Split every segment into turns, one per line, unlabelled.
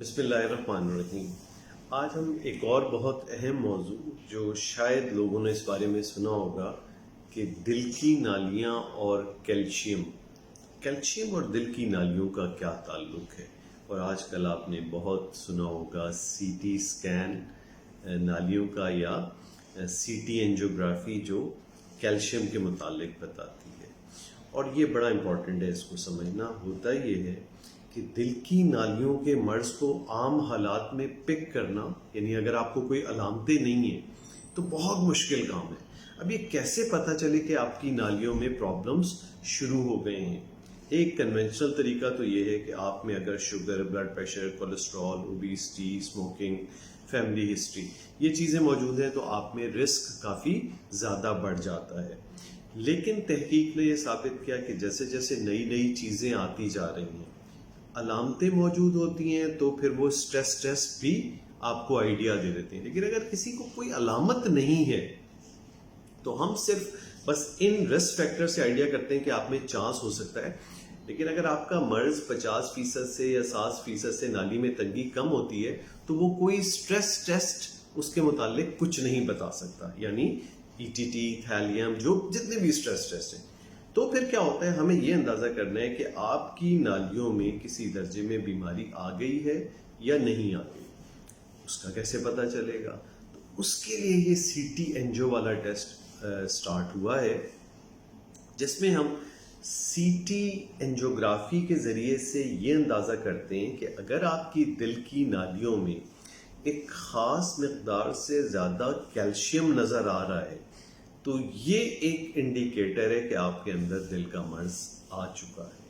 بسم اللہ الرحمن الرحیم۔ آج ہم ایک اور بہت اہم موضوع جو شاید لوگوں نے اس بارے میں سنا ہوگا کہ دل کی نالیاں اور کیلشیم اور دل کی نالیوں کا کیا تعلق ہے۔ اور آج کل آپ نے بہت سنا ہوگا سی ٹی اسکین نالیوں کا یا سی ٹی اینجیوگرافی جو کیلشیم کے متعلق بتاتی ہے، اور یہ بڑا امپورٹنٹ ہے اس کو سمجھنا۔ ہوتا یہ ہے کہ دل کی نالیوں کے مرض کو عام حالات میں پک کرنا، یعنی اگر آپ کو کوئی علامتیں نہیں ہیں تو بہت مشکل کام ہے۔ اب یہ کیسے پتہ چلے کہ آپ کی نالیوں میں پرابلمز شروع ہو گئے ہیں؟ ایک کنونشنل طریقہ تو یہ ہے کہ آپ میں اگر sugar, blood pressure, cholesterol, obesity, smoking, family history, یہ چیزیں موجود ہیں تو آپ میں رسک کافی زیادہ بڑھ جاتا ہے۔ لیکن تحقیق نے یہ ثابت کیا کہ جیسے جیسے نئی چیزیں آتی جا رہی ہیں، علامتیں موجود ہوتی ہیں، تو پھر وہ سٹریس ٹیسٹ بھی آپ کو آئیڈیا دے دیتے ہیں۔ لیکن اگر کسی کو کوئی علامت نہیں ہے تو ہم صرف بس ان رسک فیکٹر سے آئیڈیا کرتے ہیں کہ آپ میں چانس ہو سکتا ہے۔ لیکن اگر آپ کا مرض 50% سے یا 60% سے نالی میں تنگی کم ہوتی ہے تو وہ کوئی سٹریس ٹیسٹ اس کے متعلق کچھ نہیں بتا سکتا، یعنی ای ٹی ٹی، تھیلیم، جو جتنے بھی سٹریس ٹیسٹ ہیں۔ تو پھر کیا ہوتا ہے، ہمیں یہ اندازہ کرنا ہے کہ آپ کی نالیوں میں کسی درجے میں بیماری آ گئی ہے یا نہیں آ گئی۔ اس کا کیسے پتہ چلے گا؟ تو اس کے لیے یہ سی ٹی اینجیو والا ٹیسٹ سٹارٹ ہوا ہے، جس میں ہم سی ٹی اینجیوگرافی کے ذریعے سے یہ اندازہ کرتے ہیں کہ اگر آپ کی دل کی نالیوں میں ایک خاص مقدار سے زیادہ کیلشیم نظر آ رہا ہے تو یہ ایک انڈیکیٹر ہے کہ آپ کے اندر دل کا مرض آ چکا ہے۔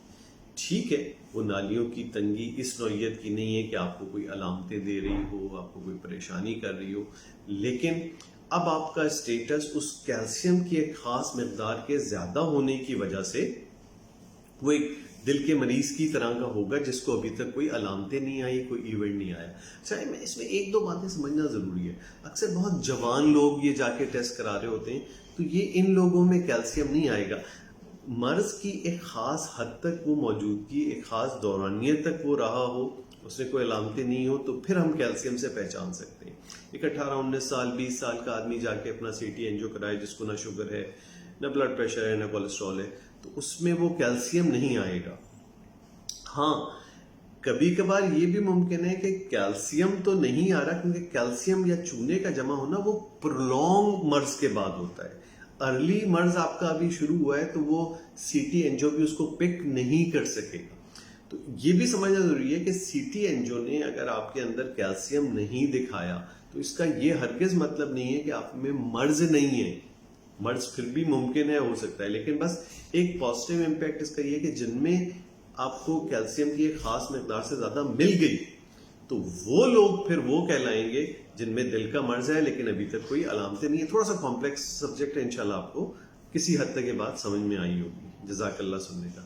ٹھیک ہے، وہ نالیوں کی تنگی اس نوعیت کی نہیں ہے کہ آپ کو کوئی علامتیں دے رہی ہو، آپ کو کوئی پریشانی کر رہی ہو، لیکن اب آپ کا اسٹیٹس اس کیلشیم کی ایک خاص مقدار کے زیادہ ہونے کی وجہ سے وہ ایک دل کے مریض کی طرح کا ہوگا جس کو ابھی تک کوئی علامتیں نہیں آئی، کوئی ایونٹ نہیں آیا۔ اچھا، اس میں ایک دو باتیں سمجھنا ضروری ہے۔ اکثر بہت جوان لوگ یہ جا کے ٹیسٹ کرا رہے ہوتے ہیں تو یہ ان لوگوں میں کیلشیم نہیں آئے گا۔ مرض کی ایک خاص حد تک وہ موجودگی، ایک خاص دورانیت تک وہ رہا ہو، اس میں کوئی علامتیں نہیں ہو، تو پھر ہم کیلشیم سے پہچان سکتے ہیں۔ ایک 18-19 سال 20 سال کا آدمی جا کے اپنا سی ٹی اینجیو کرائے، جس کو نہ شوگر ہے، نہ بلڈ پریشر ہے، نہ کولیسٹرول ہے، تو اس میں وہ کیلشیم نہیں آئے گا۔ ہاں، کبھی کبھار یہ بھی ممکن ہے کہ کیلشیم تو نہیں آ رہا، کیونکہ کیلشیم یا چونے کا جمع ہونا وہ پرولونگ مرض کے بعد ہوتا ہے۔ ارلی مرض آپ کا ابھی شروع ہوا ہے تو وہ سی ٹی اینجیو بھی اس کو پک نہیں کر سکے گا۔ تو یہ بھی سمجھنا ضروری ہے کہ سی ٹی اینجیو نے اگر آپ کے اندر کیلشیم نہیں دکھایا تو اس کا یہ ہرگز مطلب نہیں ہے کہ آپ میں مرض نہیں ہے۔ مرض پھر بھی ممکن ہے، ہو سکتا ہے، لیکن بس ایک پازیٹیو امپیکٹ اس کا یہ ہے کہ جن میں آپ کو کیلشیم کی ایک خاص مقدار سے زیادہ مل گئی تو وہ لوگ پھر وہ کہلائیں گے جن میں دل کا مرض ہے لیکن ابھی تک کوئی علامتیں نہیں ہے۔ تھوڑا سا کمپلیکس سبجیکٹ ہے، انشاءاللہ آپ کو کسی حد تک یہ بات سمجھ میں آئی ہوگی۔ جزاک اللہ سننے کا۔